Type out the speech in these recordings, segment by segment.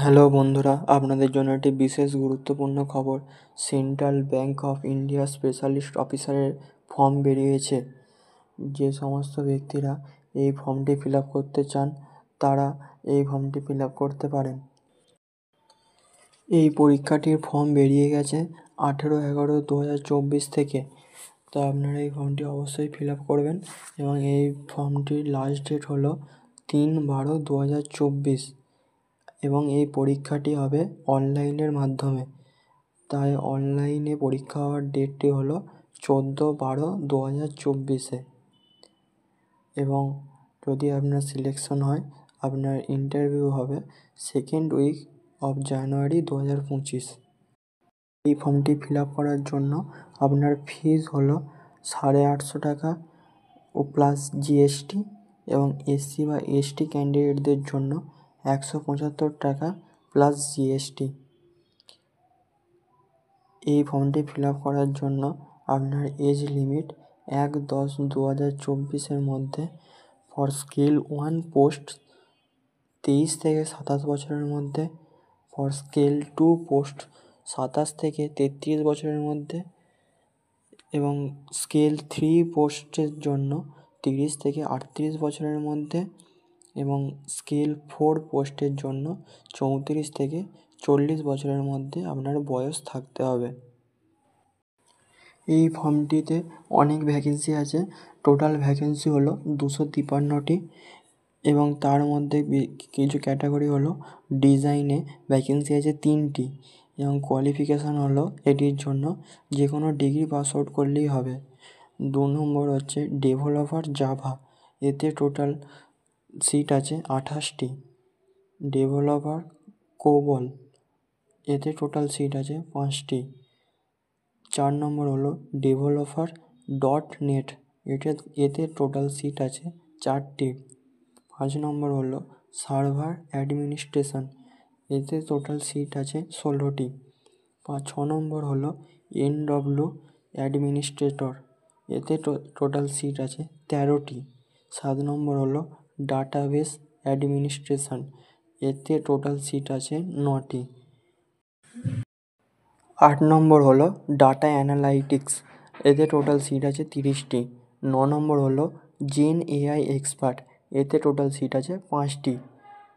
Hello বন্ধুরা, আপনাদের জন্য একটি বিশেষ গুরুত্বপূর্ণ খবর। Central bank of India specialist অফিসারের ফর্ম বেরিয়েছে। যে সমস্ত ব্যক্তিরা এই ফর্মটি ফিল আপ করতে চান তারা এই ফর্মটি ফিল আপ করতে পারেন। এই পরীক্ষাটির ফর্ম বেরিয়ে গেছে 18/11/2024 থেকে। তো আপনারা এই ফর্মটি অবশ্যই ফিল আপ করবেন এবং এই ফর্মটির লাস্ট ডেট হলো 3/12/2024 এবং এই পরীক্ষাটি হবে অনলাইনের মাধ্যমে। তাই অনলাইনে পরীক্ষা হওয়ার ডেটটি হলো 14/12/2024 এবং যদি আপনার সিলেকশন হয় আপনার ইন্টারভিউ হবে 2nd উইক অফ জানুয়ারি 2025। এই ফর্মটি ফিল আপ করার জন্য আপনার ফিজ হলো 850 টাকা ও প্লাস জিএসটি এবং এসসি বা এসটি ক্যান্ডিডেটদের জন্য 175 টাকা প্লাস জিএসটি। এই ফর্মটি ফিল আপ করার জন্য আপনার এজ লিমিট 1/10/2024 মধ্যে ফর স্কেল 1 পোস্ট 23 থেকে 27 বছরের মধ্যে, ফর স্কেল 2 পোস্ট 27 থেকে 33 বছরের মধ্যে এবং স্কেল 3 পোস্টের জন্য 30 থেকে 38 বছরের মধ্যে এবং স্কেল 4 পোস্টের জন্য 34 থেকে 40 বছরের মধ্যে আপনার বয়স থাকতে হবে। এই ফর্মটিতে অনেক ভ্যাকেন্সি আছে। টোটাল ভ্যাকেন্সি হলো 253টি এবং তার মধ্যে কিছু ক্যাটাগরি হলো ডিজাইনে ভ্যাকেন্সি আছে 3টি এবং কোয়ালিফিকেশান হলো এটির জন্য যে কোনো ডিগ্রি পাস আউট করলেই হবে। 2 নম্বর হচ্ছে ডেভেলপার জাভা, এতে টোটাল সিট আছে 28টি। ডেভেলপার কোবল, এতে টোটাল সিট আছে 5টি। 4 নম্বর হলো ডেভেলপার .NET, এতে টোটাল সিট আছে 4টি। 5 নম্বর হলো সার্ভার অ্যাডমিনিস্ট্রেশন, এতে টোটাল সিট আছে 16টি। 6 নম্বর হলো NW অ্যাডমিনিস্ট্রেটর, এতে টোটাল সিট আছে 13টি। 7 নম্বর হলো ডাটাবেস অ্যাডমিনিস্ট্রেশন, এতে টোটাল সিট আছে 9টি। 8 নম্বর হলো ডাটা অ্যানালাইটিক্স, এতে টোটাল সিট আছে 30টি। 9 নম্বর হলো জেন AI এক্সপার্ট, এতে টোটাল সিট আছে 5টি।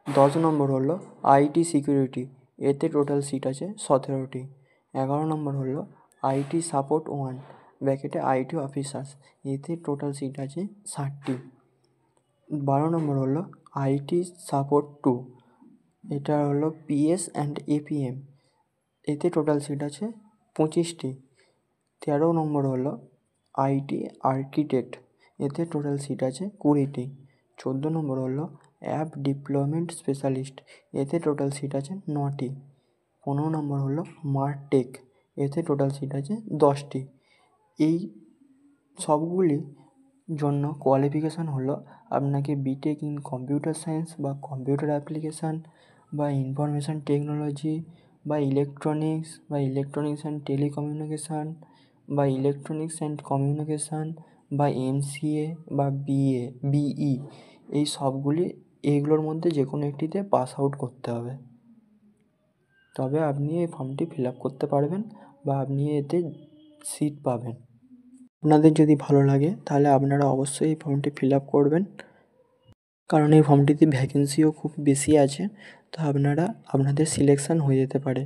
10 নম্বর হলো IT সিকিউরিটি, এতে টোটাল সিট আছে 17টি। 11 নম্বর হলো IT সাপোর্ট 1 ব্র্যাকেটে IT অফিসার্স, এতে টোটাল সিট আছে 60টি। 12 নম্বর হলো IT সাপোর্ট 2, এটা হলো PS অ্যান্ড APM, এতে টোটাল সিট আছে 25টি। 13 নম্বর হলো IT আর্কিটেক্ট, এতে টোটাল সিট আছে 20টি। 14 নম্বর হলো অ্যাপ ডেভেলপমেন্ট স্পেশালিস্ট, এতে টোটাল সিট আছে 9টি। 15 নম্বর হলো মারটেক, এতে টোটাল সিট আছে 10টি। এই সবগুলি জন্য কোয়ালিফিকেশান হলো আপনাকে বিটেক ইন কম্পিউটার সায়েন্স বা কম্পিউটার অ্যাপ্লিকেশান বা ইনফরমেশান টেকনোলজি বা ইলেকট্রনিক্স বা ইলেকট্রনিক্স অ্যান্ড টেলিকমিউনিকেশান বা ইলেকট্রনিক্স অ্যান্ড কমিউনিকেশান বা MCA বা BE, এই সবগুলি এইগুলোর মধ্যে যে কোনো একটিতে পাস আউট করতে হবে, তবে আপনি এই ফর্মটি ফিল আপ করতে পারবেন বা আপনি এতে সিট পাবেন। আপনাদের যদি ভালো লাগে তাহলে আপনারা অবশ্যই এই ফর্মটি ফিল আপ করবেন, কারণ এই ফর্মটিতে ভ্যাকেন্সিও খুব বেশি আছে, তো আপনাদের সিলেকশান হয়ে যেতে পারে।